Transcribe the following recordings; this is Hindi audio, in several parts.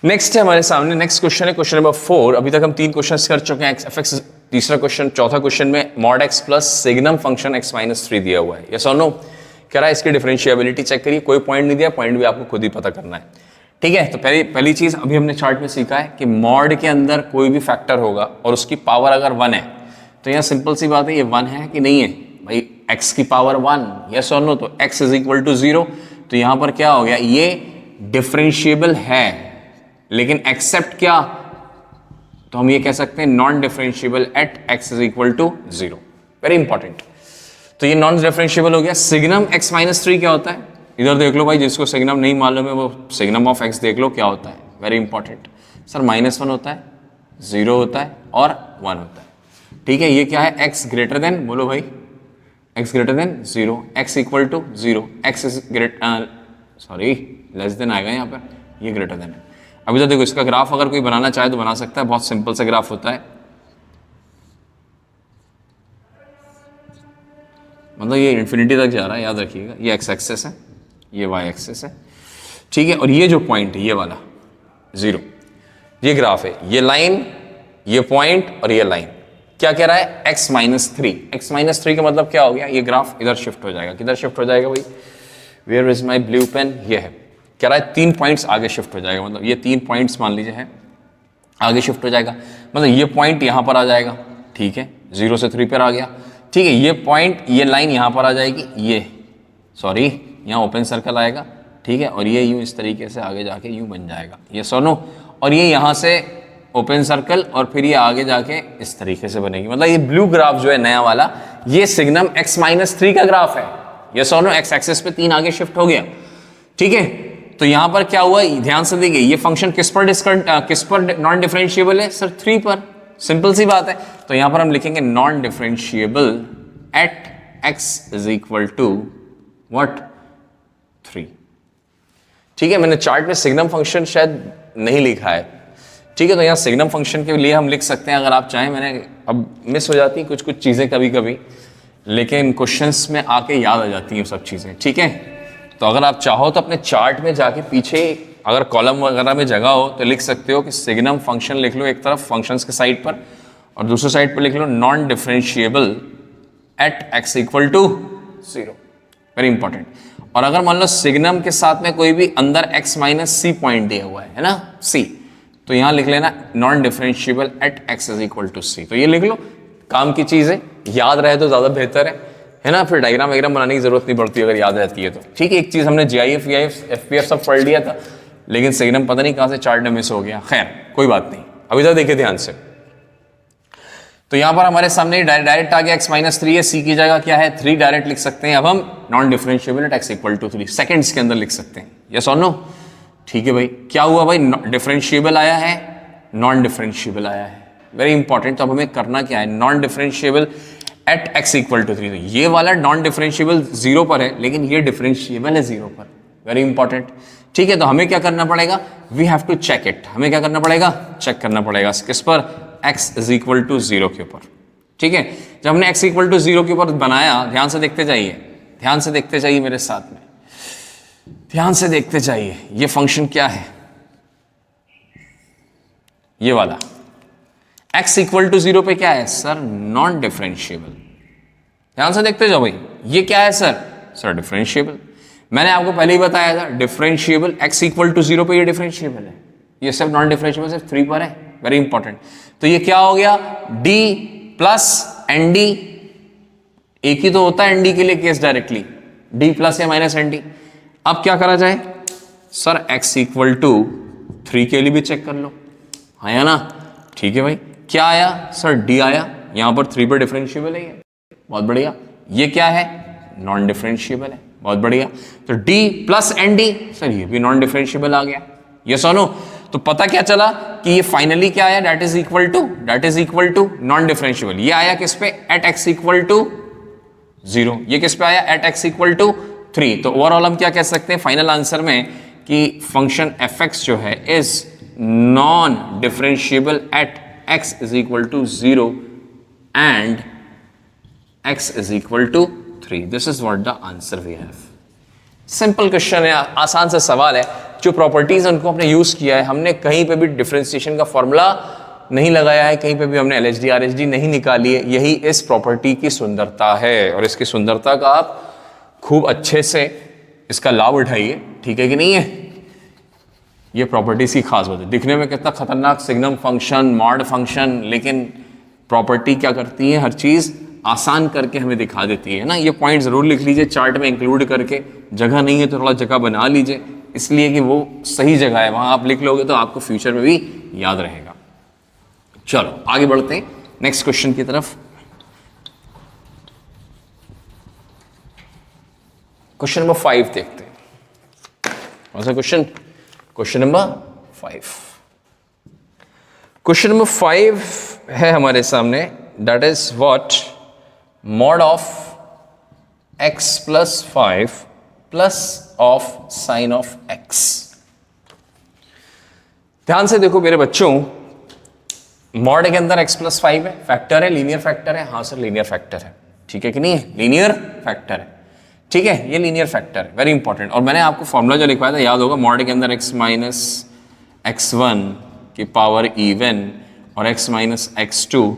नेक्स्ट है हमारे सामने, नेक्स्ट क्वेश्चन है क्वेश्चन नंबर 4। अभी तक हम 3 क्वेश्चन कर चुके हैं। एफ तीसरा क्वेश्चन, चौथा क्वेश्चन में mod x plus signum function x minus 3 दिया हुआ है। यस और नो कह रहा है, इसकी डिफरेंशिएबिलिटी चेक करिए। कोई पॉइंट नहीं दिया, पॉइंट भी आपको खुद ही पता करना है। ठीक है, तो पहली चीज अभी हमने चार्ट में सीखा है कि मॉड के अंदर कोई भी फैक्टर होगा और उसकी पावर अगर 1 है तो यहाँ सिंपल सी बात है, ये 1 है कि नहीं है भाई, x की पावर 1, यस और नो। तो x इज इक्वल टू 0, तो यहाँ पर क्या हो गया, ये डिफरेंशिएबल है, लेकिन एक्सेप्ट क्या, तो हम ये कह सकते हैं non differentiable at x is equal to 0। Very important. तो ये नॉन डिफरेंशिएबल हो गया। सिग्नम x माइनस 3 क्या होता है, इधर देख लो भाई, जिसको सिग्नम नहीं मालूम है वो सिग्नम ऑफ x देख लो क्या होता है। वेरी इंपॉर्टेंट सर, -1 होता है, 0 होता है और 1 होता है। ठीक है, ये क्या है, x ग्रेटर देन, बोलो भाई, x greater than 0, x equal to 0, x is less than आएगा यहाँ पर, ये ग्रेटर देन है। अभी तो देखो, इसका ग्राफ अगर कोई बनाना चाहे तो बना सकता है, बहुत सिंपल सा ग्राफ होता है। मतलब ये इन्फिनिटी तक जा रहा है, याद रखिएगा। ये x एक्सेस है, ये y एक्सेस है, ठीक है। और ये जो पॉइंट है, ये वाला 0, ये ग्राफ है, ये लाइन, ये पॉइंट और ये लाइन क्या कह रहा है, x माइनस 3। x माइनस 3 का मतलब क्या हो गया, ये ग्राफ इधर शिफ्ट हो जाएगा। किधर शिफ्ट हो जाएगा भाई, where is my blue pen, ये है, कह रहा है 3 पॉइंट्स आगे शिफ्ट हो जाएगा। मतलब ये 3 पॉइंट्स मान लीजिए है, आगे शिफ्ट हो जाएगा। मतलब ये पॉइंट यहाँ पर आ जाएगा, ठीक है, 0 से 3 पर आ गया, ठीक है। ये पॉइंट, ये लाइन यहाँ पर आ जाएगी, ये सॉरी यहाँ ओपन सर्कल आएगा, ठीक है। और ये यूँ इस तरीके से आगे जाके यूँ बन जाएगा, ये सोनो। और ये यहाँ से ओपन सर्कल और फिर ये आगे जाके इस तरीके से बनेगी। मतलब ये ब्लू ग्राफ जो है नया वाला, ये सिग्नम x माइनस 3 का ग्राफ है। ये सोनो x एक्सिस पे 3 आगे शिफ्ट हो गया, ठीक है। तो यहाँ पर क्या हुआ, ध्यान से देखिए, ये फंक्शन किस पर नॉन डिफरेंशिएबल है सर, 3 पर। सिंपल सी बात है। तो यहाँ पर हम लिखेंगे non differentiable at x is equal to what, 3। ठीक है, मैंने चार्ट में सिग्नम फंक्शन शायद नहीं लिखा है, ठीक है। तो यहाँ सिग्नम फंक्शन के लिए हम लिख सकते हैं अगर आप चाहें। मैंने अब मिस हो जाती कुछ चीज़ें कभी कभी, लेकिन क्वेश्चंस में आके याद आ जाती हैं सब चीज़ें, ठीक है। तो अगर आप चाहो तो अपने चार्ट में जाके पीछे अगर कॉलम वगैरह में जगह हो तो लिख सकते हो कि सिग्नम फंक्शन लिख लो एक तरफ फंक्शंस के साइड पर, और दूसरे साइड पर लिख लो non differentiable at x equal to 0। Very important. और अगर मान लो सिग्नम के साथ में कोई भी अंदर x माइनस c पॉइंट दिया हुआ है ना, c, तो यहां लिख लेना non differentiable at x is equal to c। तो ये लिख लो, काम की चीज है, याद रहे तो ज्यादा बेहतर है ना। फिर डायग्राम वायग्राम बनाने की जरूरत नहीं पड़ती अगर याद रहती है तो, ठीक है। एक चीज हमने GIF FPF सब पढ़ लिया था, लेकिन सिग्नम पता नहीं कहां से चार्ट में मिस हो गया। खैर कोई बात नहीं, अभी तक देखिए ध्यान से। तो यहां पर हमारे सामने डायरेक्ट आ गया x माइनस 3 है, c की जगह क्या है 3 डायरेक्ट लिख सकते हैं। अब हम non differentiable at x equal to 3 seconds के अंदर लिख सकते हैं, यस और नो। ठीक है भाई, क्या हुआ भाई, डिफरेंशिएबल आया है, नॉन डिफरेंशिएबल आया है। Very important. तो अब हमें करना क्या है, non differentiable at x equal to 3। तो ये वाला नॉन डिफरेंशिएबल 0 पर है, लेकिन ये डिफरेंशिएबल है 0 पर। वेरी इंपॉर्टेंट, ठीक है। तो हमें क्या करना पड़ेगा, we have to check it. हमें क्या करना पड़ेगा, चेक करना पड़ेगा किस पर, x इज इक्वल टू 0 के ऊपर, ठीक है। जब हमने x इक्वल टू 0 के ऊपर बनाया, ध्यान से देखते जाइए, ध्यान से देखते जाइए मेरे साथ में, ध्यान से देखते जाइए। ये फंक्शन क्या है, ये वाला x इक्वल टू 0 पे क्या है सर, नॉन डिफरेंशिएबल। ध्यान से देखते जाओ भाई, ये क्या है सर डिफरेंशिएबल। मैंने आपको पहले ही बताया था डिफरेंशिएबल x इक्वल टू 0 पे ये डिफरेंशिएबल है, ये सिर्फ नॉन डिफरेंशिएबल सिर्फ 3 पर है। Very important. तो ये क्या हो गया, d प्लस एन डी, एक ही तो होता है nd के लिए केस डायरेक्टली, d प्लस या माइनस एन डी। अब क्या करा जाए सर, x इक्वल टू 3 के लिए भी चेक कर लो, आया ना, ठीक है भाई। क्या आया सर, d आया, यहां पर 3 पर डिफरेंशिएबल है, ये बहुत बढ़िया। ये क्या है, नॉन डिफरेंशिएबल है, बहुत बढ़िया। तो d प्लस एन डी, सर ये भी नॉन डिफरेंशिएबल आ गया, ये सुनो। तो पता क्या चला कि ये फाइनली क्या आया, that is equal to non differentiable. ये आया किस पे, एट x इक्वल टू 0। ये किस पे आया, एट x इक्वल टू 3। तो ओवरऑल हम क्या कह सकते हैं फाइनल आंसर में कि फंक्शन fx जो है is non differentiable at x is equal to 0 and x is equal to 3। This is what the answer we have. Simple question है, आसान सा सवाल है, जो प्रॉपर्टीज उनको हमने यूज किया है, हमने कहीं पे भी डिफरेंशिएशन का फॉर्मूला नहीं लगाया है, कहीं पे भी हमने एलएचडी आरएचडी नहीं निकाली है। यही इस प्रॉपर्टी की सुंदरता है और इसकी सुंदरता का आप खूब अच्छे से इसका लाभ उठाइए, ठीक है कि नहीं है। ये प्रॉपर्टीज की खास बात है। दिखने में कितना खतरनाक सिग्नम फंक्शन, मॉड फंक्शन, लेकिन प्रॉपर्टी क्या करती है, हर चीज आसान करके हमें दिखा देती है ना। ये पॉइंट जरूर लिख लीजिए चार्ट में इंक्लूड करके, जगह नहीं है तो थोड़ा जगह बना लीजिए, इसलिए कि वो सही जगह है, वहां आप लिख लोगे तो आपको फ्यूचर में भी याद रहेगा। चलो आगे बढ़ते हैं नेक्स्ट क्वेश्चन की तरफ। क्वेश्चन नंबर 5 देखते हैं। कौन सा question? Question number 5। Question number 5 है हमारे सामने, that is what mod of x plus 5 plus of sin of x। ध्यान से देखो मेरे बच्चों, मॉड के अंदर x प्लस 5 है, फैक्टर है, लीनियर फैक्टर है। हाँ सर लीनियर फैक्टर है, ठीक है कि नहीं है, लीनियर फैक्टर है, ठीक है, ये लीनियर फैक्टर है, वेरी इंपॉर्टेंट। और मैंने आपको फॉर्मूला जो लिखवाया था याद होगा, मॉड के अंदर x माइनस x1 की पावर इवन और x माइनस x2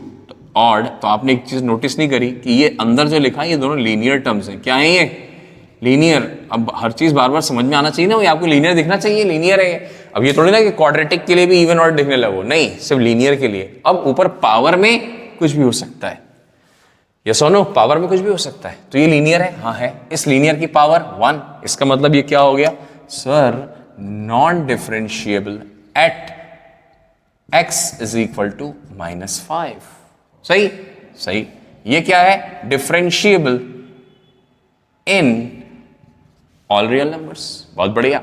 ऑड। तो आपने एक चीज नोटिस नहीं करी कि ये अंदर जो लिखा है ये दोनों लीनियर टर्म्स हैं। क्या है ये? लीनियर। अब हर चीज बार बार समझ में आना चाहिए ना, ये आपको लीनियर दिखना चाहिए, लीनियर है। अब ये थोड़ी ना कि क्वाड्रेटिक के लिए भी इवन ऑड दिखने लगो, नहीं, सिर्फ लीनियर के लिए। अब ऊपर पावर में कुछ भी हो सकता है, यस और नो, पावर में कुछ भी हो सकता है, तो ये लीनियर है, हाँ है। इस लीनियर की पावर 1, इसका मतलब ये क्या हो गया sir? Non differentiable at x is equal to -5। सही सही। ये क्या है? Differentiable in all real numbers. बहुत बढ़िया।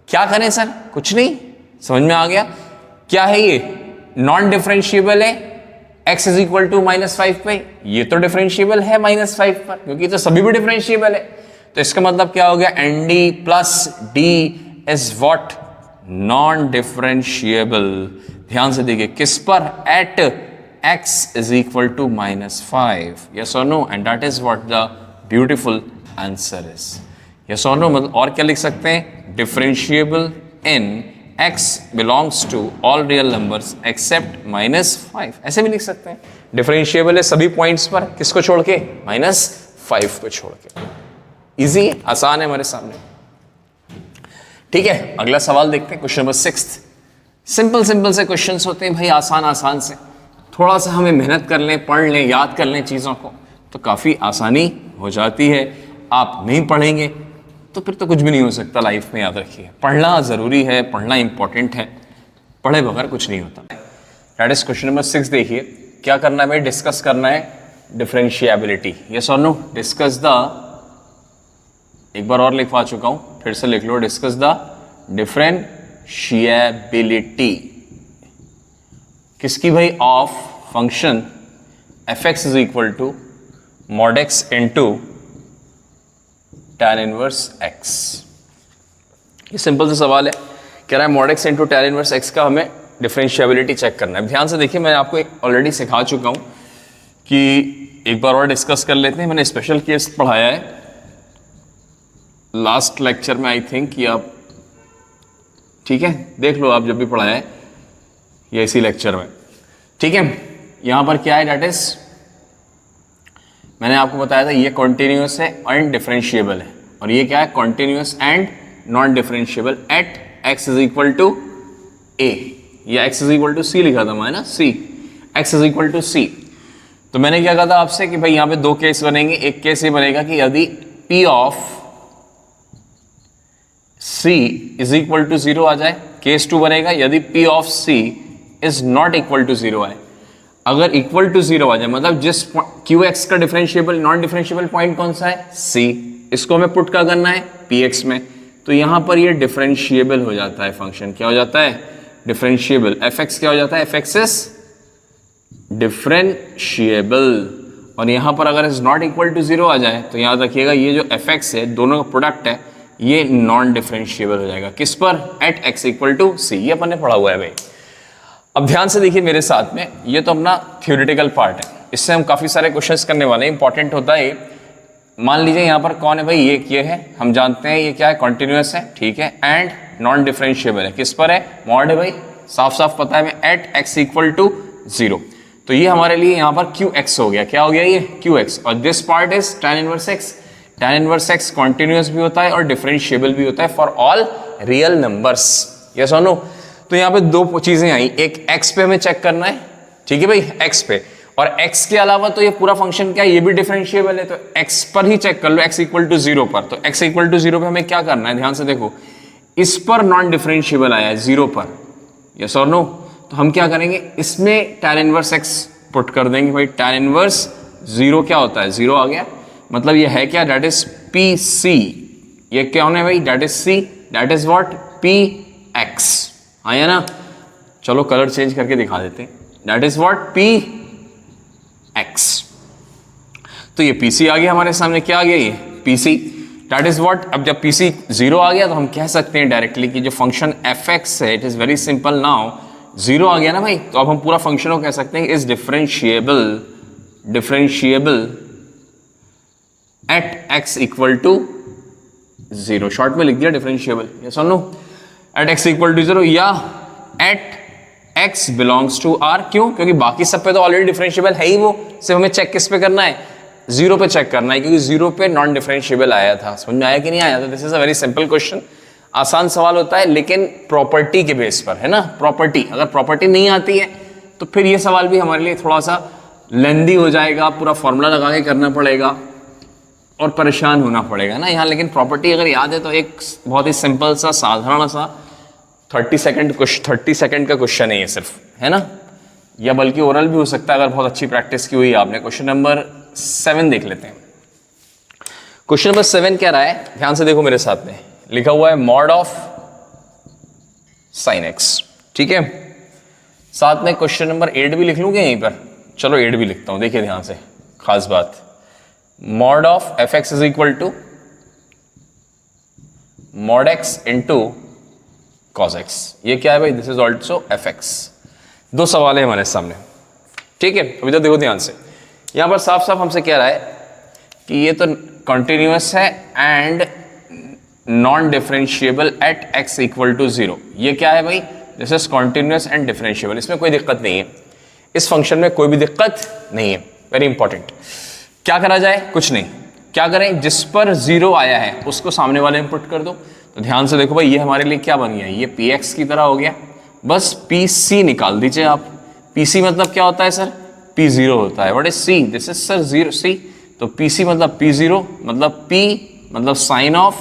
क्या करें सर? कुछ नहीं, समझ में आ गया। क्या है ये? नॉन डिफरेंशिएबल है x इज इक्वल टू -5 पे, ये तो डिफरेंशिएबल है -5 पर, क्योंकि तो सभी भी डिफरेंशिएबल है। तो इसका मतलब क्या हो गया? nd plus d is what? Non differentiable. ध्यान से देखिए, किस पर? At x is equal to -5, yes or no, and that is what the beautiful answer is, yes or no। मतलब और क्या लिख सकते हैं? differentiable in x belongs to all real numbers except -5, ऐसे भी लिख सकते हैं। differentiable है सभी पॉइंट्स पर, किसको छोड़ के? -5 को छोड़ के। इजी, आसान है हमारे सामने, ठीक है। अगला सवाल देखते हैं, क्वेश्चन नंबर 6। सिंपल से क्वेश्चंस होते हैं भाई, आसान से। थोड़ा सा हमें मेहनत कर लें, पढ़ लें, याद कर लें चीज़ों को, तो काफ़ी आसानी हो जाती है। आप नहीं पढ़ेंगे तो फिर तो कुछ भी नहीं हो सकता लाइफ में, याद रखिए। पढ़ना ज़रूरी है, पढ़ना इंपॉर्टेंट है, पढ़े बगैर कुछ नहीं होता। That is question number 6। देखिए क्या करना है भाई, डिस्कस करना है डिफरेंशिएबिलिटी, यस और नो। डिस्कस द, एक बार और लिखवा चुका हूँ, फिर से लिख लो, डिस्कस द डिफरेंशिएबिलिटी किसकी भाई? Of function f(x) is equal to mod x into tan inverse x। ये सिंपल सा सवाल है, कह रहा है mod x into tan inverse x का हमें डिफरेंशिएबिलिटी चेक करना है। ध्यान से देखिए, मैंने आपको एक ऑलरेडी सिखा चुका हूं कि एक बार और डिस्कस कर लेते हैं। मैंने स्पेशल केस पढ़ाया है लास्ट लेक्चर में, आई थिंक, या ठीक है, देख लो आप जब भी पढ़ाया है या इसी लेक्चर में, ठीक है। यहां पर क्या है? दैट इज, मैंने आपको बताया था ये कॉन्टिन्यूस है एंड डिफरेंशिएबल है, और ये क्या है? Continuous and non differentiable at x is equal to a, या x is equal to c लिखा था मैंने ना, c, x is equal to c। तो मैंने क्या कहा था आपसे कि भाई यहां पे दो केस बनेंगे। एक केस ये बनेगा कि यदि p of c is equal to 0 आ जाए। केस 2 बनेगा यदि p of c is not equal to 0 आए। अगर इक्वल टू 0 आ जाए, मतलब जिस qx का डिफरेंशिएबल नॉन डिफरेंशिएबल पॉइंट कौन सा है? c। इसको हमें पुट का करना है px में, तो यहां पर ये डिफरेंशिएबल हो जाता है फंक्शन। क्या हो जाता है? डिफरेंशिएबल। fx क्या हो जाता है? fx is differentiable. और यहां पर अगर इज नॉट इक्वल टू 0 आ जाए तो याद रखिएगा ये जो fx है, दोनों का प्रोडक्ट है, ये नॉन डिफरेंशिएबल हो जाएगा। किस पर? At x equal to c। ये अपन ने पढ़ा हुआ है भाई। अब ध्यान से देखिए मेरे साथ में, ये तो अपना थ्योरेटिकल पार्ट है, इससे हम काफी सारे क्वेश्चंस करने वाले हैं। इंपॉर्टेंट होता है, मान लीजिए यहाँ पर कौन है भाई? ये है, हम जानते हैं ये क्या है? कॉन्टिन्यूअस है, ठीक है, एंड नॉन डिफरेंशिएबल है, किस पर है, मॉड है भाई, साफ साफ पता है हमें, एट एक्स इक्वल टू 0। तो ये हमारे लिए यहाँ पर क्यू एक्स हो गया, क्या हो गया ये क्यू एक्स, और this part is tan inverse x. tan inverse x continuous भी होता है और डिफरेंशिएबल भी होता है for all real numbers, yes और नो। तो यहाँ पे दो चीजें आई, एक एक्स पे हमें चेक करना है, ठीक है भाई, एक्स पे, और x के अलावा तो ये पूरा फंक्शन क्या है, ये भी डिफरेंशिएबल है, तो x पर ही चेक कर लो, x इक्वल टू 0 पर। तो x इक्वल टू 0 पे हमें क्या करना है, ध्यान से देखो, इस पर नॉन डिफरेंशिएबल आया है 0 पर, यस और नो। तो हम क्या करेंगे, इसमें tan इनवर्स x पुट कर देंगे भाई, tan इनवर्स 0 क्या होता है, 0 आ गया, मतलब ये है क्या, दैट इज PC, ये क्या होना है भाई, that is C, that is what, PX, आया ना। चलो कलर चेंज करके दिखा देते हैं, दैट इज व्हाट, PX। तो ये PC आ गया हमारे सामने, क्या आ गया ये PC, दैट इज व्हाट। अब जब PC 0 आ गया तो हम कह सकते हैं डायरेक्टली कि जो फंक्शन fx है, it is very simple now, 0 आ गया ना भाई, तो अब हम पूरा फंक्शन को कह सकते हैं is differentiable at x equal to 0, short में लिख दिया डिफरेंशिएबल, यस और no, at x equal to 0 या at x belongs to r। क्यों, क्योंकि बाकी सब पे तो ऑलरेडी डिफरेंशिएबल है ही, वो सिर्फ हमें चेक किस पे करना है, 0 पे चेक करना है, क्योंकि 0 पे नॉन डिफरेंशिएबल आया था। समझ में आया कि नहीं आया? तो this is a very simple question, आसान सवाल होता है लेकिन प्रॉपर्टी के बेस पर, है ना, प्रॉपर्टी, अगर प्रॉपर्टी नहीं आती है तो फिर ये सवाल भी हमारे लिए थोड़ा सा लेंदी हो जाएगा, पूरा फॉर्मूला लगा के करना पड़ेगा और परेशान होना पड़ेगा ना यहाँ। लेकिन प्रॉपर्टी अगर याद है तो एक बहुत ही सिंपल सा साधारण सा 30 सेकंड का क्वेश्चन है ये सिर्फ, है ना, या बल्कि ओरल भी हो सकता है अगर बहुत अच्छी प्रैक्टिस की हुई आपने। क्वेश्चन नंबर 7 देख लेते हैं। क्वेश्चन नंबर 7 क्या रहा है, ध्यान से देखो मेरे साथ में, लिखा हुआ है मॉड ऑफ साइन एक्स, ठीक है। साथ में क्वेश्चन नंबर 8 भी लिख लूंगे यहीं पर, चलो 8 भी लिखता हूं, देखिए ध्यान से, खास बात, mod of f x is equal to mod x into cos x. ये क्या है भाई, this is also f x. दो सवाल है हमारे सामने, ठीक है। अभी तो देखो ध्यान से, यहां पर साफ साफ हमसे कह रहा है कि ये तो कॉन्टिन्यूअस है and non differentiable at x equal to 0। ये क्या है भाई, this is continuous and differentiable, इसमें कोई दिक्कत नहीं है, इस फंक्शन में कोई भी दिक्कत नहीं है, वेरी इंपॉर्टेंट। क्या करा जाए, कुछ नहीं, क्या करें, जिस पर 0 आया है उसको सामने वाले में पुट कर दो। तो ध्यान से देखो भाई, ये हमारे लिए क्या बन गया, ये px की तरह हो गया, बस pc निकाल दीजिए आप। pc मतलब क्या होता है सर, p0 होता है, what is c, this is sir 0 c, तो pc मतलब p0 मतलब p मतलब साइन ऑफ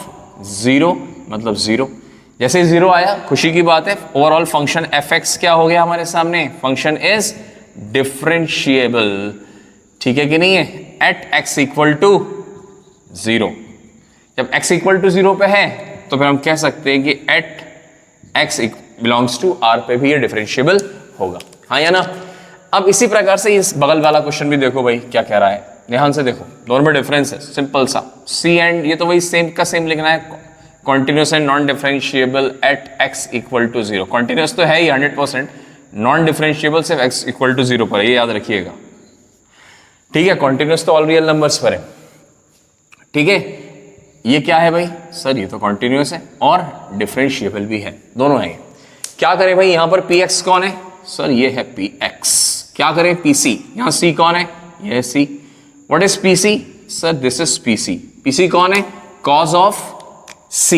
0 मतलब 0। जैसे 0 आया, खुशी की बात है, ओवरऑल फंक्शन fx क्या हो गया हमारे सामने, फंक्शन इज डिफरेंशिएबल, ठीक है कि नहीं है, एट x इक्वल टू 0। जब x इक्वल टू 0 पे है तो फिर हम कह सकते हैं कि at x belongs to r पे भी ये डिफरेंशिएबल होगा, हाँ या ना। अब इसी प्रकार से इस बगल वाला क्वेश्चन भी देखो भाई क्या कह रहा है, ध्यान से देखो, दोनों में डिफरेंस है, सिंपल सा, c एंड ये तो वही सेम का सेम लिखना है, continuous and non differentiable at x equal to 0। Continuous तो है ही 100%, नॉन डिफरेंशिएबल सिर्फ x इक्वल टू 0 पर है, ये याद रखिएगा, ठीक है। कॉन्टिन्यूस तो ऑल रियल नंबर्स पर है, ठीक है। ये क्या है भाई सर, ये तो कॉन्टिन्यूस है और डिफरेंशिएबल भी है, दोनों है। क्या करें भाई, यहां पर px कौन है सर, ये है px। क्या करें, pc, यहां c कौन है, ये है c। What is pc sir, this is pc। pc कौन है, cos of c,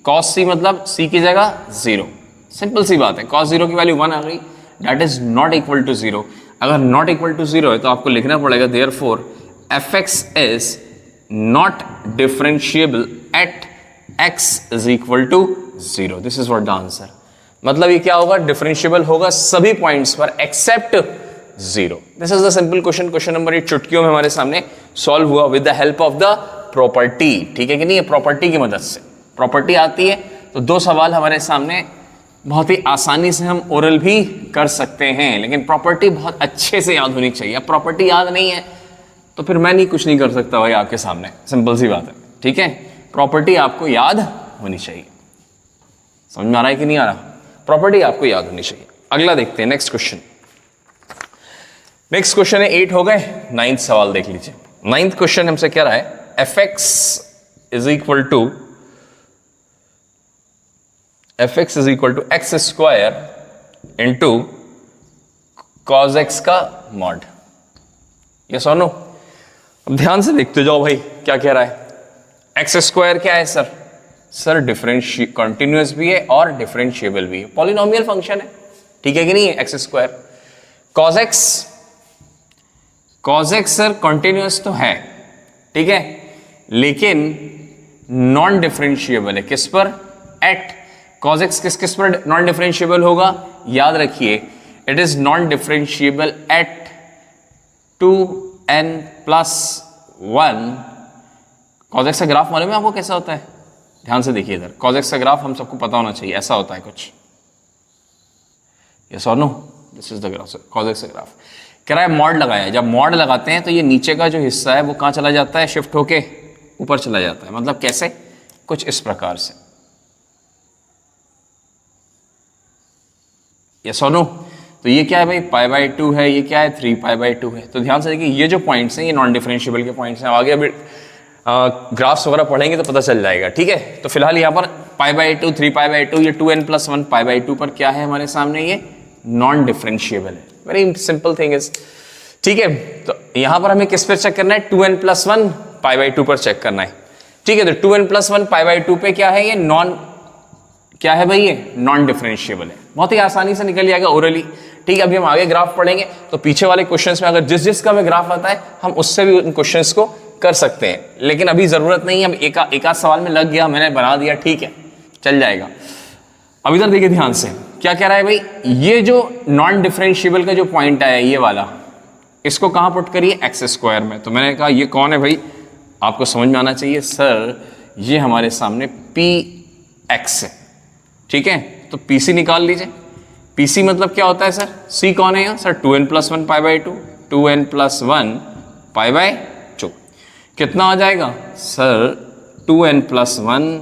cos c मतलब c की जगह 0, सिंपल सी बात है, cos 0 की वैल्यू 1 आ गई, that is not equal to 0। अगर नॉट इक्वल टू 0 है तो आपको लिखना पड़ेगा therefore fx is not differentiable at x is equal to 0, this is what the answer. मतलब ये क्या होगा, डिफरेंशिएबल होगा सभी पॉइंट्स पर except 0। This is the simple question. Question number 8 चुटकियों में हमारे सामने सॉल्व हुआ with the help of the property, ठीक है कि नहीं, प्रॉपर्टी की मदद से, प्रॉपर्टी आती है तो दो सवाल हमारे सामने बहुत ही आसानी से हम ओरल भी कर सकते हैं, लेकिन प्रॉपर्टी बहुत अच्छे से याद होनी चाहिए। अब प्रॉपर्टी याद नहीं है तो फिर मैं कुछ नहीं कर सकता भाई आपके सामने, सिंपल सी बात है, ठीक है। प्रॉपर्टी आपको याद होनी चाहिए, समझ में आ रहा है कि नहीं आ रहा, प्रॉपर्टी आपको याद होनी चाहिए। अगला देखते हैं, नेक्स्ट क्वेश्चन। नेक्स्ट क्वेश्चन है 8 हो गए, 9th सवाल देख लीजिए। 9th क्वेश्चन हमसे क्या रहा है, f x is equal to f x is equal to x square into cos x का मॉड। यस और नो? अब ध्यान से देखते जाओ भाई क्या कह रहा है। एक्स स्क्वायर क्या है सर? सर डिफरेंशियल कॉन्टिन्यूस भी है और डिफरेंशिएबल भी है, पॉलिनोमियल फंक्शन है, ठीक है कि नहीं है x square. Cos x sir continuous तो है, ठीक है, लेकिन नॉन डिफरेंशिएबल है। किस पर? एट कॉज एक्स किस पर नॉन डिफरेंशिएबल होगा? याद रखिए, it is non differentiable eight 2n+1। Cause x का ग्राफ मालूम है आपको कैसा होता है? ध्यान से देखिए इधर, कॉज एक्स का ग्राफ हम सबको पता होना चाहिए, ऐसा होता है कुछ। यस और no? This is the graph, cos x का ग्राफ। कह रहा है मॉड लगाया है, जब मॉड लगाते हैं तो ये नीचे का जो हिस्सा है वो कहाँ चला जाता है? शिफ्ट होके ऊपर चला जाता है। मतलब कैसे? कुछ इस प्रकार से। यस और नो? तो ये क्या है भाई? π/2 है, ये क्या है? 3π/2 है। तो ध्यान से देखिए, ये जो पॉइंट्स हैं ये नॉन डिफरेंशिएबल के पॉइंट्स हैं। आगे अभी ग्राफ्स वगैरह पढ़ेंगे तो पता चल जाएगा, ठीक है। तो फिलहाल यहाँ पर π/2, 3π/2, ये 2n+1 π/2 पर क्या है हमारे सामने? ये नॉन डिफरेंशिएबल है। वेरी सिंपल थिंग इज, ठीक है। तो यहाँ पर हमें किस पर चेक करना है? 2n+1 π/2 पर चेक करना है, ठीक है। तो 2n+1 π/2 पे क्या है? ये नॉन, क्या है भाई? ये नॉन डिफरेंशिएबल है। बहुत ही आसानी से निकल जाएगा ओरली, ठीक है। अभी हम आगे ग्राफ पढ़ेंगे तो पीछे वाले क्वेश्चंस में अगर जिस का हमें ग्राफ आता है हम उससे भी उन क्वेश्चंस को कर सकते हैं, लेकिन अभी जरूरत नहीं है। हम एक आध सवाल में लग गया, मैंने बना दिया, ठीक है, चल जाएगा। अब इधर देखिए ध्यान से, क्या कह रहा है भाई? ये जो नॉन डिफरेंशिएबल का जो पॉइंट आया ये वाला, इसको कहाँ पुट करिए? एक्स स्क्वायर में। तो मैंने कहा ये कौन है भाई? आपको समझ में आना चाहिए सर, ये हमारे सामने पी एक्स है, ठीक है। तो पी सी निकाल लीजिए। पी सी मतलब क्या होता है सर? सी कौन है यहाँ सर? 2n+1 π/2, 2n+1 π/2 कितना आ जाएगा सर? 2n+1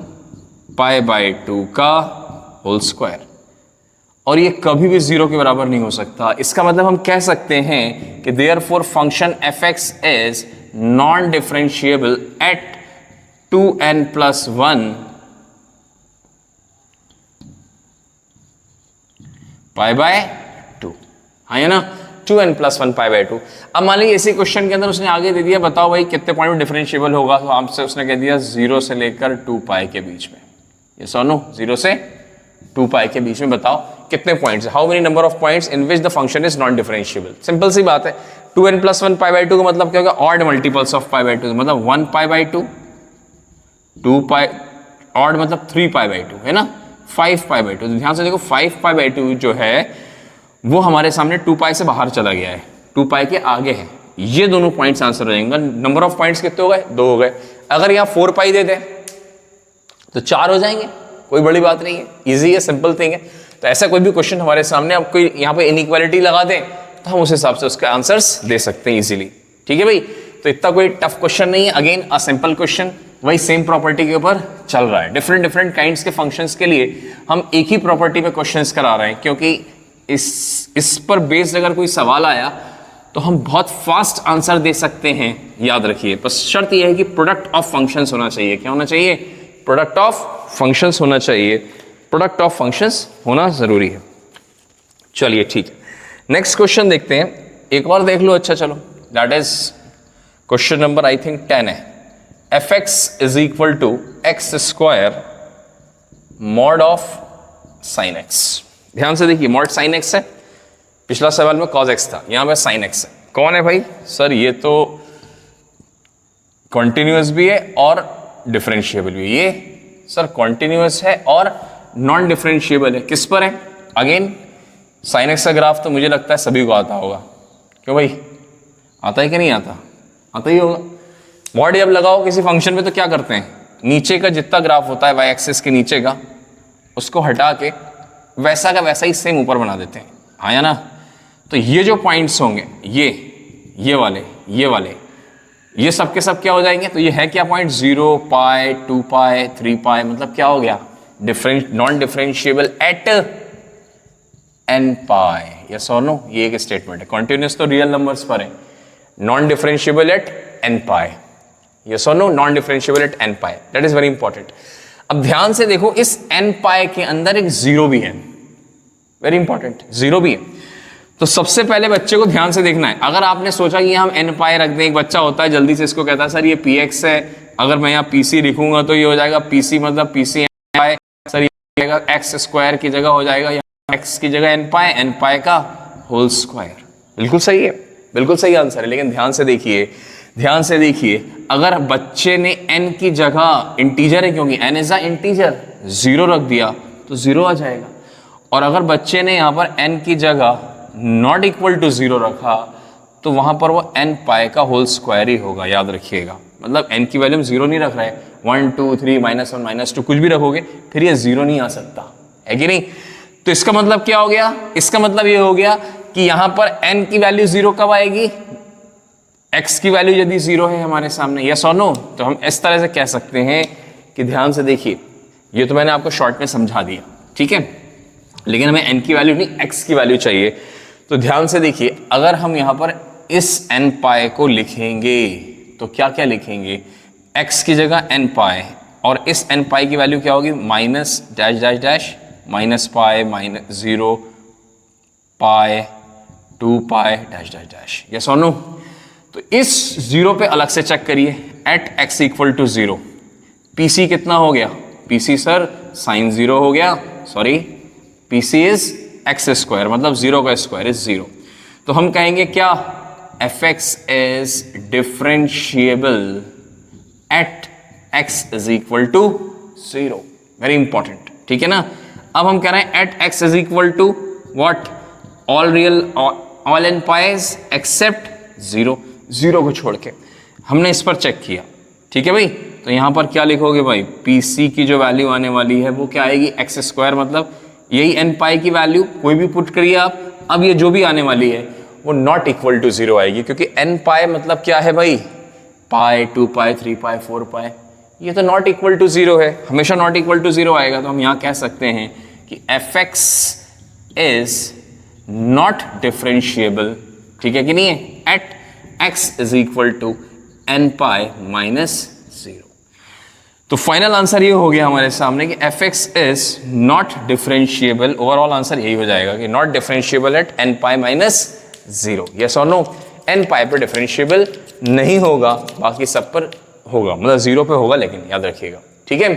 π/2 का होल स्क्वायर। और ये कभी भी 0 के बराबर नहीं हो सकता। इसका मतलब हम कह सकते हैं कि therefore function f(x) is non differentiable eight 2n+1 π/2, हाँ है ना? 2n+1 π/2। अब मान लीजिए इसी क्वेश्चन के अंदर उसने आगे दे दिया, बताओ भाई कितने पॉइंट में डिफरेंशिएबल होगा? तो आपसे उसने कह दिया 0 से लेकर 2π के बीच में। ये सोनो 0 से 2π के बीच में बताओ कितने points? How many number of points in which the function is non differentiable? Simple सी बात है। 2n+1 π/2 का मतलब क्या होगा? ऑड मल्टीपल्स ऑफ π/2, मतलब 1π/2, 2π, ऑड मतलब 3π/2 है ना, 5π/2। तो ध्यान से देखो 5π/2 जो है वो हमारे सामने 2π से बाहर चला गया है, 2π के आगे है। ये दोनों पॉइंट्स आंसर हो जाएंगे। नंबर ऑफ पॉइंट्स कितने हो गए? 2 हो गए। अगर यहाँ 4π दे दें तो 4 हो जाएंगे, कोई बड़ी बात नहीं है, इजी है, सिंपल थिंग है। तो ऐसा कोई भी क्वेश्चन हमारे सामने, आप कोई यहाँ पे इनइक्वालिटी लगा दें तो हम उस हिसाब से उसके आंसर्स दे सकते हैं इजीली, ठीक है भाई। तो इतना कोई टफ क्वेश्चन नहीं है, अगेन अ सिंपल क्वेश्चन, वही सेम प्रॉपर्टी के ऊपर चल रहा है। डिफरेंट काइंड्स के फंक्शंस के लिए हम एक ही प्रॉपर्टी पे क्वेश्चंस करा रहे हैं, क्योंकि इस पर बेस्ड अगर कोई सवाल आया तो हम बहुत फास्ट आंसर दे सकते हैं। याद रखिए, बस शर्त यह है कि प्रोडक्ट ऑफ फंक्शंस होना चाहिए। क्या होना चाहिए? प्रोडक्ट ऑफ फंक्शंस होना चाहिए। प्रोडक्ट ऑफ फंक्शंस होना जरूरी है। चलिए ठीक है, नेक्स्ट क्वेश्चन देखते हैं। एक और देख लो, अच्छा चलो, that is question number I think 10 है। f(x) is equal to x square mod of sine x. ध्यान से देखिए, मॉड साइन एक्स है, पिछला सवाल में cos x था, यहां पे साइन x है। कौन है भाई? सर ये तो कॉन्टिन्यूअस भी है और डिफरेंशिएबल भी। ये सर कॉन्टिन्यूअस है और नॉन डिफरेंशिएबल है। किस पर है? अगेन साइन एक्स का ग्राफ तो मुझे लगता है सभी को आता होगा। क्यों भाई, आता है कि नहीं आता? आता ही होगा। मॉड जब लगाओ किसी फंक्शन में तो क्या करते हैं? नीचे का जितना ग्राफ होता है वाई एक्सिस के नीचे का, उसको हटा के वैसा का वैसा ही सेम ऊपर बना देते हैं, आया ना? तो ये जो पॉइंट्स होंगे, ये वाले, ये सब के सब क्या हो जाएंगे? तो ये है क्या पॉइंट? 0π, 2π, 3π, मतलब क्या हो गया? Non differentiable at nπ। Yes और नो? ये एक स्टेटमेंट है। कॉन्टिन्यूअस तो रियल नंबर्स पर है, non differentiable at nπ। Yes और no? Non differentiable at nπ, that is very important. अब ध्यान से देखो, इस n पाई के अंदर एक जीरो भी है, वेरी इंपॉर्टेंट, जीरो भी है। तो सबसे पहले बच्चे को ध्यान से देखना है। अगर आपने सोचा कि हम n पाई रख दें, एक बच्चा होता है जल्दी से इसको कहता है सर ये px है, अगर मैं यहाँ pc लिखूंगा तो ये हो जाएगा pc मतलब pc n पाई, सर ये एक्स स्क्वायर की जगह हो जाएगा, यहाँ x की जगह n पाई का होल स्क्वायर। बिल्कुल सही है, बिल्कुल सही आंसर है। लेकिन ध्यान से देखिए, ध्यान से देखिए, अगर बच्चे ने n की जगह, इंटीजर है क्योंकि n is a integer, zero रख दिया तो जीरो आ जाएगा। और अगर बच्चे ने यहाँ पर n की जगह नॉट इक्वल टू जीरो रखा तो वहां पर वो n पाई का होल स्क्वायर ही होगा, याद रखिएगा। मतलब n की वैल्यू हम जीरो नहीं रख रहे हैं, 1 2 3 -1 -2 कुछ भी रखोगे फिर ये जीरो नहीं आ सकता है कि नहीं। तो इसका मतलब क्या हो गया, इसका मतलब ये हो गया कि यहां पर n की वैल्यू जीरो कब आएगी, x की वैल्यू यदि जीरो है हमारे सामने, यस और नो, तो हम इस तरह से कह सकते हैं कि ध्यान से देखिए, ये तो मैंने आपको शॉर्ट में समझा दिया, ठीक है, लेकिन हमें n की वैल्यू नहीं x की वैल्यू चाहिए। तो ध्यान से देखिए, अगर हम यहां पर इस n पाई को लिखेंगे तो क्या क्या लिखेंगे, x की जगह n पाई, और इस n पाई की वैल्यू क्या होगी, minus dash dash dash minus pi minus 0 pi 2 pi dash dash dash, yes और नो। तो इस जीरो पे अलग से चेक करिए, at x equal to 0 pc कितना हो गया, pc सर साइन 0 हो गया, sorry pc is x square, मतलब 0 का स्क्वायर इज 0। तो हम कहेंगे क्या, fx is differentiable at x is equal to 0, very important, ठीक है ना। अब हम कह रहे हैं at x is equal to what, all real all n pies except 0, 0 को छोड़ के हमने इस पर चेक किया, ठीक है भाई। तो यहां पर क्या लिखोगे भाई, pc की जो वैल्यू आने वाली है वो क्या आएगी, एक्स स्क्वायर, मतलब यही n पाई की वैल्यू कोई भी पुट करिए आप। अब ये जो भी आने वाली है वो नॉट इक्वल टू 0 आएगी, क्योंकि n पाई मतलब क्या है भाई, पाई 2 पाई 3 पाई 4 पाई, ये तो नॉट इक्वल टू 0 है, हमेशा नॉट इक्वल टू 0 आएगा। तो हम यहाँ कह सकते हैं कि fx इज नॉट डिफरेंशिएबल, ठीक है कि नहीं है, at x is equal to n pi minus 0। तो फाइनल आंसर ये हो गया हमारे सामने कि fx is not differentiable, overall answer यही हो जाएगा कि not differentiable eight n pi minus 0, yes और नो। n पाई पर डिफरेंशिएबल नहीं होगा, बाकी सब पर होगा, मतलब 0 पे होगा, लेकिन याद रखिएगा, ठीक है।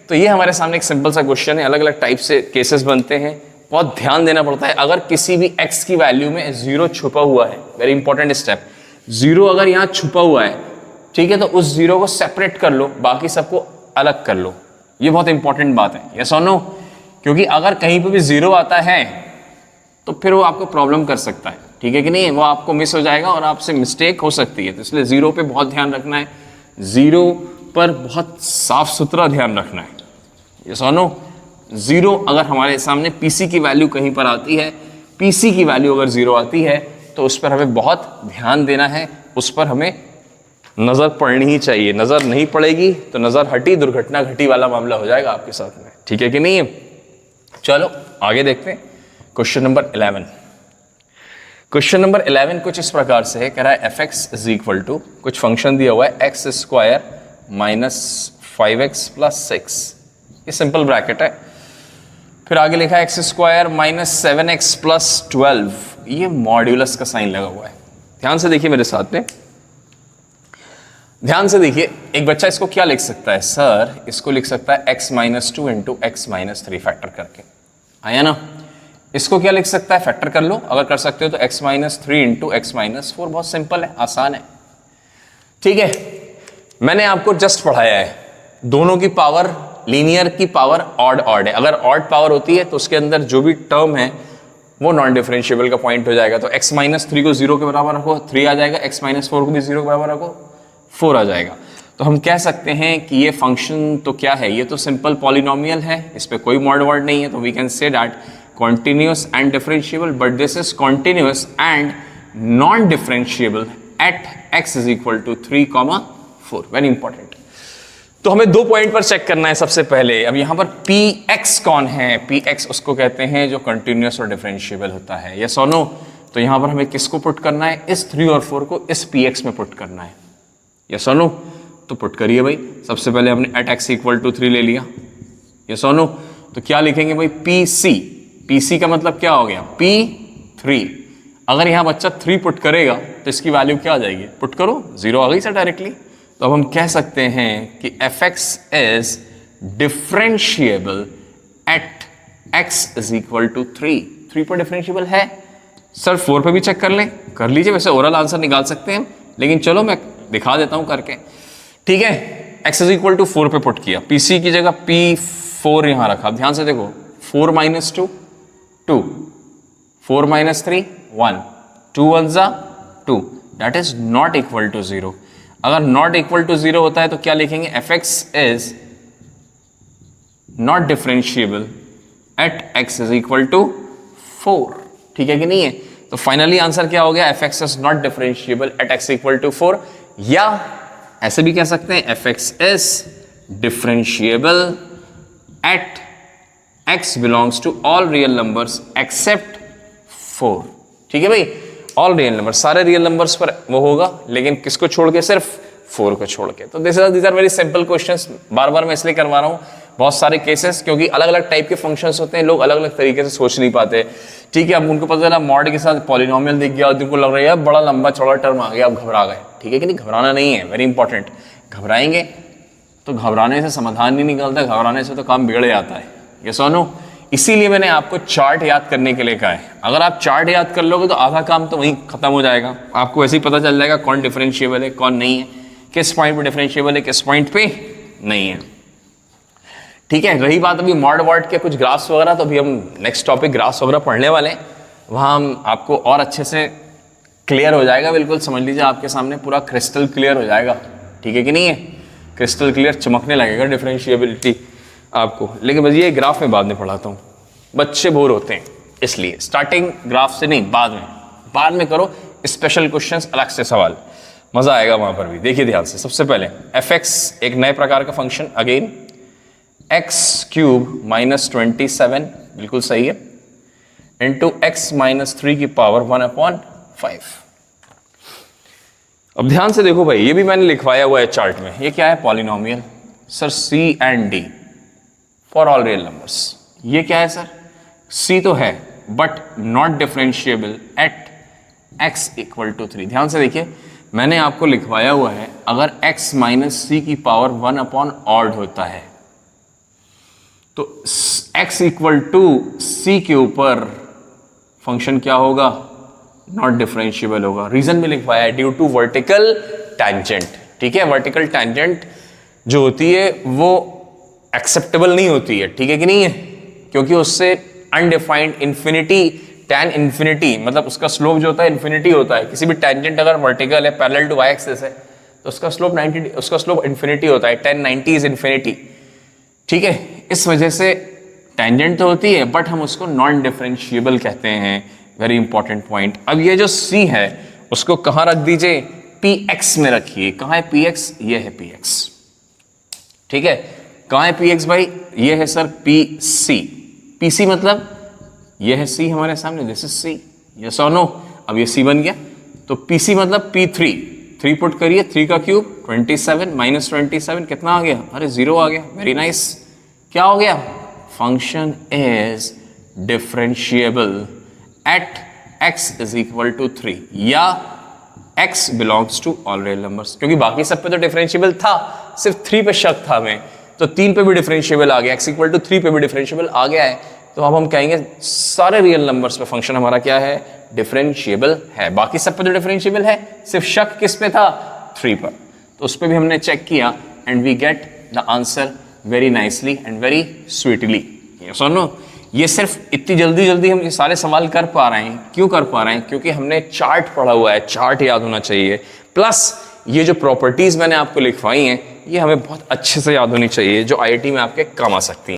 तो ये हमारे सामने एक सिंपल सा क्वेश्चन है, अलग अलग टाइप से केसेस बनते हैं, बहुत ध्यान देना पड़ता है। अगर किसी भी x की वैल्यू में 0 छुपा हुआ है, वेरी इंपॉर्टेंट स्टेप, 0 अगर यहाँ छुपा हुआ है, ठीक है, तो उस 0 को सेपरेट कर लो, बाकी सबको अलग कर लो, ये बहुत इंपॉर्टेंट बात है, यस और नो। क्योंकि अगर कहीं पे भी 0 आता है तो फिर वो आपको प्रॉब्लम कर सकता है, ठीक है कि नहीं, वो आपको मिस हो जाएगा और आपसे मिस्टेक हो सकती है। तो इसलिए 0 पे बहुत ध्यान रखना है, 0 पर बहुत साफ सुथरा ध्यान रखना है, यस और नो। 0 अगर हमारे सामने pc की वैल्यू कहीं पर आती है, pc की वैल्यू अगर 0 आती है तो उस पर हमें बहुत ध्यान देना है, उस पर हमें नजर पड़नी ही चाहिए, नजर नहीं पड़ेगी तो नजर हटी दुर्घटना घटी वाला मामला हो जाएगा आपके साथ में, ठीक है कि नहीं। चलो आगे देखते हैं क्वेश्चन नंबर 11। क्वेश्चन नंबर 11 कुछ इस प्रकार से है, कह रहा है fx इज इक्वल टू, कुछ फंक्शन दिया हुआ है x square minus 5x plus 6, ये सिंपल ब्रैकेट है, फिर आगे लिखा है x square minus 7x plus 12, ये मॉड्यूलस का साइन लगा हुआ है। ध्यान से देखिए मेरे साथ में, ध्यान से देखिए, एक बच्चा इसको क्या लिख सकता है, सर इसको लिख सकता है x minus 2 into x minus 3 factor करके, आया ना। इसको क्या लिख सकता है, फैक्टर कर लो, अगर कर सकते हो तो x minus 3 into x minus 4, बहुत सिंपल है, आसान है, ठीक है। मैंने आपको जस्ट पढ़ाया है, दोनों की पावर, लीनियर की पावर ऑड ऑड है, अगर ऑड पावर होती है तो उसके अंदर जो भी टर्म है वो नॉन डिफरेंशिएबल का पॉइंट हो जाएगा। तो x माइनस 3 को 0 के बराबर रखो, 3 आ जाएगा, x माइनस 4 को भी 0 के बराबर रखो, 4 आ जाएगा। तो हम कह सकते हैं कि ये फंक्शन तो क्या है, ये तो सिंपल पॉलिनोमियल है, इस पे कोई मॉड वर्ड नहीं है, तो we can say that continuous and differentiable, but this is continuous and non differentiable at x is equal to 3,4, very important. तो हमें 2 पॉइंट पर चेक करना है सबसे पहले। अब यहाँ पर px कौन है, px उसको कहते हैं जो कंटिन्यूअस और डिफरेंशिएबल होता है, यस और नो। तो यहाँ पर हमें किसको पुट करना है, इस 3 और 4 को इस px में पुट करना है, यस और नो। तो पुट करिए भाई, सबसे पहले हमने एट x इक्वल टू 3 ले लिया, ये सोनो, तो क्या लिखेंगे भाई, PC। PC का मतलब क्या हो गया, P3। अगर यहाँ बच्चा 3 पुट करेगा तो इसकी वैल्यू क्या आ जाएगी, पुट करो 0 आ गई सर डायरेक्टली। तो अब हम कह सकते हैं कि fx is differentiable at x is equal to 3। 3 पर डिफरेंशिएबल है सर, 4 पे भी चेक कर लें, कर लीजिए, वैसे ओरल आंसर निकाल सकते हैं, लेकिन चलो मैं दिखा देता हूं करके। ठीक है, x इज इक्वल टू 4 पे पुट किया, PC की जगह P4 यहां रखा। ध्यान से देखो, 4 माइनस 2 2, 4 माइनस 3 1, 2 1 जा 2, that is not equal to 0। अगर नॉट इक्वल टू 0 होता है तो क्या लिखेंगे, fx is not differentiable at x is equal to 4। ठीक है कि नहीं है? तो फाइनली आंसर क्या हो गया, fx is not differentiable at x equal to 4, या ऐसे भी कह सकते हैं fx is differentiable at x belongs to all real numbers except 4। ठीक है भाई, ऑल रियल नंबर, सारे रियल नंबर्स पर वो होगा, लेकिन किसको छोड़ के, सिर्फ 4 को छोड़ के। तो this are very simple questions. बार बार मैं इसलिए करवा रहा हूँ, बहुत सारे केसेस, क्योंकि अलग अलग टाइप के फंक्शंस होते हैं, लोग अलग अलग तरीके से सोच नहीं पाते। ठीक है, अब उनको पता चला मॉड के साथ पॉलिनोमियल दिख गया और उनको लग रहा है बड़ा लंबा चौड़ा टर्म आ गया, अब घबरा गए। ठीक है कि नहीं, घबराना नहीं है, वेरी इंपॉर्टेंट। घबराएंगे तो घबराने से समाधान नहीं निकलता, घबराने से तो काम बिगड़ जाता है। ये सुनो, इसीलिए मैंने आपको चार्ट याद करने के लिए कहा है। अगर आप चार्ट याद कर लोगे तो आधा काम तो वहीं खत्म हो जाएगा, आपको ऐसे ही पता चल जाएगा कौन डिफरेंशिएबल है कौन नहीं है, किस पॉइंट पे डिफरेंशिएबल है किस पॉइंट पे नहीं है। ठीक है, रही बात अभी मॉड वर्ड के कुछ ग्राफ्स वगैरह, तो अभी हम नेक्स्ट टॉपिक ग्राफ्स वगैरह पढ़ने वाले हैं, वहाँ हम आपको और अच्छे से क्लियर हो जाएगा, बिल्कुल समझ लीजिए आपके सामने पूरा क्रिस्टल क्लियर हो जाएगा। ठीक है कि नहीं है, क्रिस्टल क्लियर चमकने लगेगा डिफरेंशिएबिलिटी आपको। लेकिन बस ये ग्राफ में बाद में पढ़ाता हूँ, बच्चे बोर होते हैं इसलिए। स्टार्टिंग ग्राफ से नहीं, बाद में करो स्पेशल क्वेश्चंस, अलग से सवाल, मजा आएगा वहां पर भी। देखिए ध्यान से, सबसे पहले fx एक नए प्रकार का function, again x cube minus 27, बिल्कुल सही है, इंटू x माइनस 3 की पावर 1/5। अब ध्यान से देखो भाई, ये भी मैंने लिखवाया हुआ है चार्ट में, ये क्या है, polynomial sir, c and d for all real numbers. ये क्या है सर, c तो है but not differentiable at x equal to 3। ध्यान से देखिए, मैंने आपको लिखवाया हुआ है, अगर x माइनस सी की पावर 1/ऑड होता है तो x इक्वल टू सी के ऊपर फंक्शन क्या होगा, नॉट डिफरेंशिएबल होगा। रीजन में लिखवाया है, ड्यू टू वर्टिकल टैंजेंट। ठीक है, वर्टिकल टैंजेंट जो होती है वो एक्सेप्टेबल नहीं होती है। ठीक है कि नहीं है, क्योंकि उससे अनडिफाइंड इन्फिनिटी, tan इन्फिनिटी, मतलब उसका स्लोप जो होता है इन्फिनिटी होता है। किसी भी टेंजेंट अगर वर्टिकल है, पैरेलल टू y एक्सिस है, तो उसका स्लोप इन्फिनिटी होता है, tan 90 इज इन्फिनिटी। ठीक है, इस वजह से टेंजेंट तो होती है बट हम उसको नॉन डिफरेंशिएबल कहते हैं। Very important point. अब ये जो c है उसको कहाँ रख दीजिए, px में रखिए। कहाँ है px, ये है px। ठीक है, कहाँ है px भाई, ये है सर pc। pc मतलब ये है c हमारे सामने, दिस इज c, यस और नो। अब ये c बन गया, तो pc मतलब p3, 3 पुट करिए, 3 का क्यूब 27 माइनस 27 कितना आ गया, अरे 0 आ गया। वेरी नाइस, क्या हो गया, function is differentiable at x is equal to 3, या x belongs to all real numbers. क्योंकि बाकी सब पे तो डिफरेंशिएबल था, सिर्फ 3 पे शक था हमें, तो 3 पे भी डिफरेंशिएबल आ गया, x इक्वल टू 3 पे भी डिफरेंशिएबल आ गया है। तो अब हम कहेंगे सारे रियल नंबर्स पे फंक्शन हमारा क्या है, डिफरेंशिएबल है। बाकी सब पे तो डिफरेंशिएबल है, सिर्फ शक किस पे था, 3 पर। तो उस पे भी हमने चेक किया and we get the answer very nicely and very sweetly. सुनो, ये सिर्फ इतनी जल्दी हम ये सारे सवाल कर पा रहे हैं, क्यों कर पा रहे हैं, क्योंकि हमने चार्ट पढ़ा हुआ है, चार्ट याद होना चाहिए, प्लस ये जो प्रॉपर्टीज मैंने आपको लिखवाई हैं ये हमें बहुत अच्छे से याद होनी चाहिए, जो IIT में आपके काम आ सकती हैं।